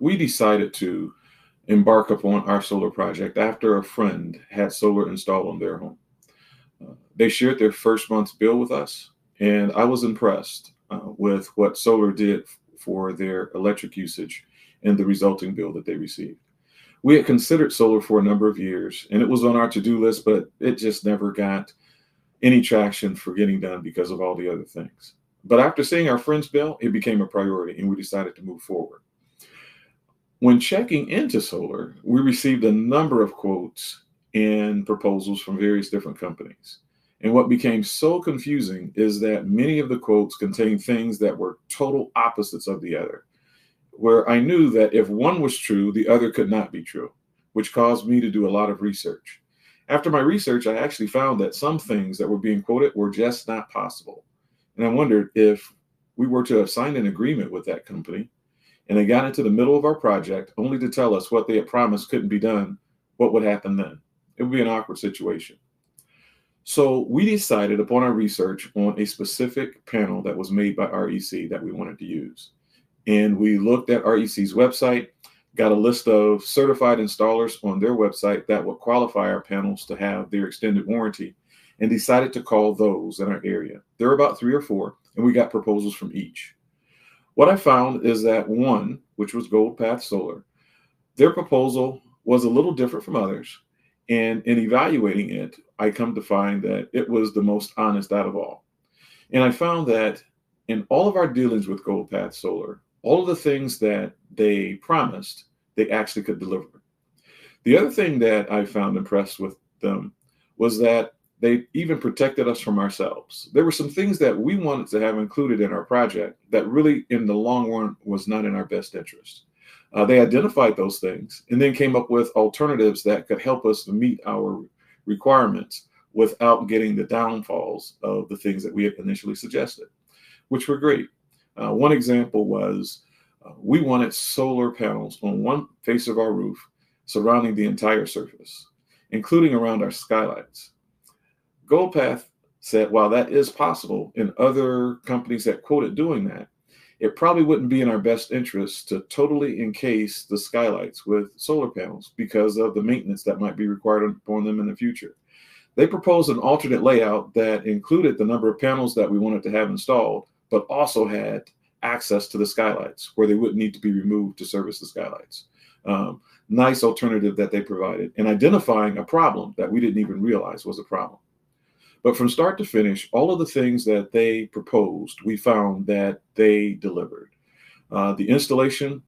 We decided to embark upon our solar project after a friend had solar installed on their home. They shared their first month's bill with us, and I was impressed with what solar did for their electric usage and the resulting bill that they received. We had considered solar for a number of years, and it was on our to do list, but it just never got any traction for getting done because of all the other things. But after seeing our friend's bill, it became a priority, and we decided to move forward. When checking into solar, we received a number of quotes and proposals from various different companies. And what became so confusing is that many of the quotes contained things that were total opposites of the other, where I knew that if one was true, the other could not be true, which caused me to do a lot of research. After my research, I actually found that some things that were being quoted were just not possible. And I wondered if we were to have signed an agreement with that company and they got into the middle of our project only to tell us what they had promised couldn't be done, what would happen then? It would be an awkward situation. So we decided upon our research on a specific panel that was made by REC that we wanted to use. And we looked at REC's website, got a list of certified installers on their website that would qualify our panels to have their extended warranty, and decided to call those in our area. There were about 3 or 4, and we got proposals from each. What I found is that one, which was Gold Path Solar, their proposal was a little different from others. And in evaluating it, I come to find that it was the most honest out of all. And I found that in all of our dealings with Gold Path Solar, all of the things that they promised, they actually could deliver. The other thing that I found impressed with them was that they even protected us from ourselves. There were some things that we wanted to have included in our project that really, in the long run, was not in our best interest. They identified those things and then came up with alternatives that could help us to meet our requirements without getting the downfalls of the things that we had initially suggested, which were great. One example was we wanted solar panels on one face of our roof surrounding the entire surface, including around our skylights. GoldPath said while that is possible and other companies that quoted doing that, it probably wouldn't be in our best interest to totally encase the skylights with solar panels because of the maintenance that might be required upon them in the future. They proposed an alternate layout that included the number of panels that we wanted to have installed, but also had access to the skylights where they wouldn't need to be removed to service the skylights. Nice alternative that they provided and identifying a problem that we didn't even realize was a problem. But from start to finish, all of the things that they proposed, we found that they delivered. The installation